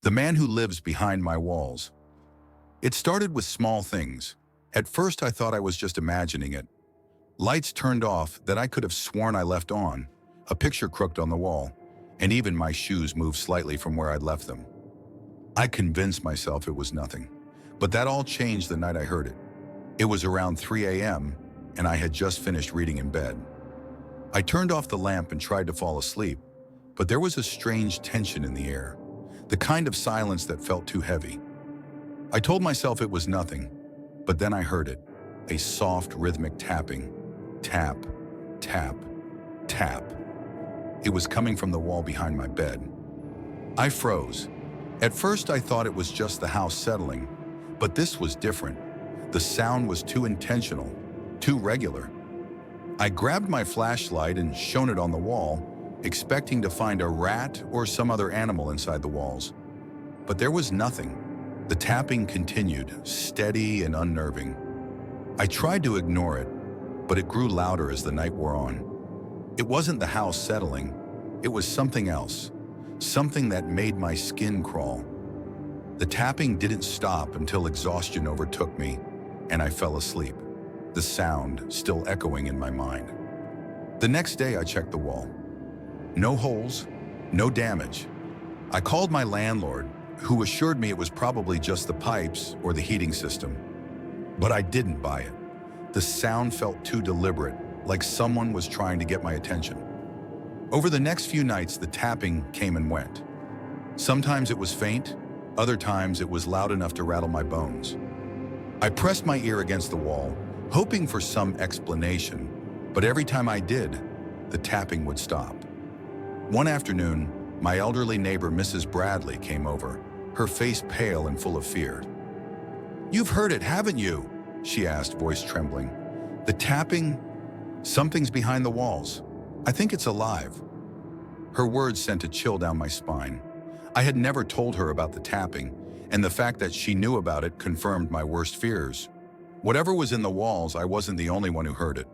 The man who lives behind my walls. It started with small things. At first I thought I was just imagining it. Lights turned off that I could have sworn I left on, a picture crooked on the wall, and even my shoes moved slightly from where I'd left them. I convinced myself it was nothing, but that all changed the night I heard it. It was around 3 a.m., and I had just finished reading in bed. I turned off the lamp and tried to fall asleep, but there was a strange tension in the air, the kind of silence that felt too heavy. I told myself it was nothing, but then I heard it, a soft rhythmic tapping. Tap, tap, tap. It was coming from the wall behind my bed. I froze. At first I thought it was just the house settling, but this was different. The sound was too intentional, too regular. I grabbed my flashlight and shone it on the wall, expecting to find a rat or some other animal inside the walls. But there was nothing. The tapping continued, steady and unnerving. I tried to ignore it, but it grew louder as the night wore on. It wasn't the house settling, it was something else, something that made my skin crawl. The tapping didn't stop until exhaustion overtook me, and I fell asleep, the sound still echoing in my mind. The next day I checked the wall. No holes, no damage. I called my landlord, who assured me it was probably just the pipes or the heating system. But I didn't buy it. The sound felt too deliberate, like someone was trying to get my attention. Over the next few nights, the tapping came and went. Sometimes it was faint, other times it was loud enough to rattle my bones. I pressed my ear against the wall, hoping for some explanation, but every time I did, the tapping would stop. One afternoon, my elderly neighbor, Mrs. Bradley, came over, her face pale and full of fear. "You've heard it, haven't you?" she asked, voice trembling. "The tapping? Something's behind the walls. I think it's alive." Her words sent a chill down my spine. I had never told her about the tapping, and the fact that she knew about it confirmed my worst fears. Whatever was in the walls, I wasn't the only one who heard it.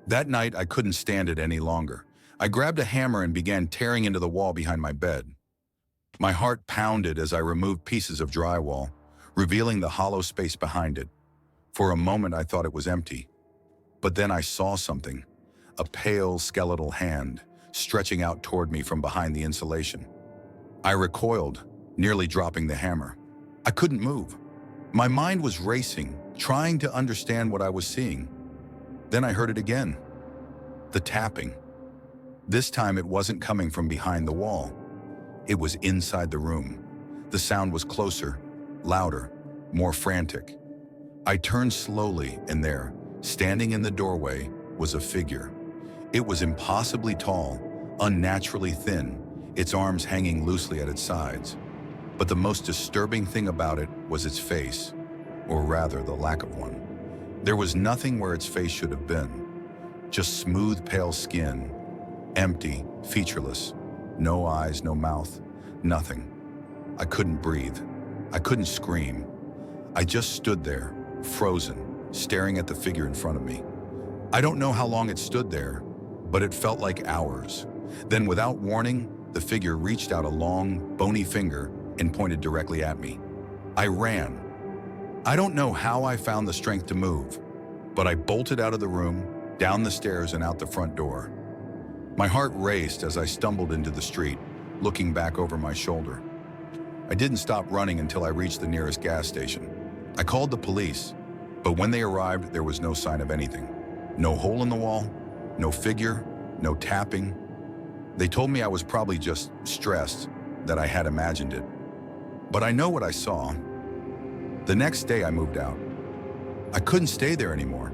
That night, I couldn't stand it any longer. I grabbed a hammer and began tearing into the wall behind my bed. My heart pounded as I removed pieces of drywall, revealing the hollow space behind it. For a moment, I thought it was empty. But then I saw something, a pale, skeletal hand, stretching out toward me from behind the insulation. I recoiled, nearly dropping the hammer. I couldn't move. My mind was racing, trying to understand what I was seeing. Then I heard it again. The tapping. This time it wasn't coming from behind the wall. It was inside the room. The sound was closer, louder, more frantic. I turned slowly, and there, standing in the doorway, was a figure. It was impossibly tall, unnaturally thin, its arms hanging loosely at its sides. But the most disturbing thing about it was its face, or rather the lack of one. There was nothing where its face should have been. Just smooth, pale skin, empty, featureless. No eyes, no mouth, nothing. I couldn't breathe. I couldn't scream. I just stood there, frozen, staring at the figure in front of me. I don't know how long it stood there, but it felt like hours. Then, without warning, the figure reached out a long, bony finger and pointed directly at me. I ran. I don't know how I found the strength to move, but I bolted out of the room, down the stairs and out the front door. My heart raced as I stumbled into the street, looking back over my shoulder. I didn't stop running until I reached the nearest gas station. I called the police, but when they arrived, there was no sign of anything. No hole in the wall, no figure, no tapping. They told me I was probably just stressed, that I had imagined it. But I know what I saw. The next day I moved out. I couldn't stay there anymore.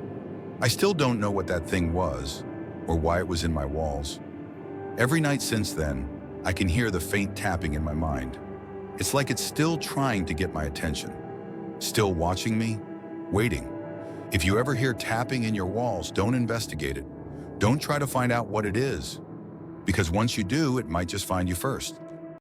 I still don't know what that thing was, or why it was in my walls. Every night since then, I can hear the faint tapping in my mind. It's like it's still trying to get my attention. Still watching me, waiting. If you ever hear tapping in your walls, don't investigate it. Don't try to find out what it is, because once you do, it might just find you first.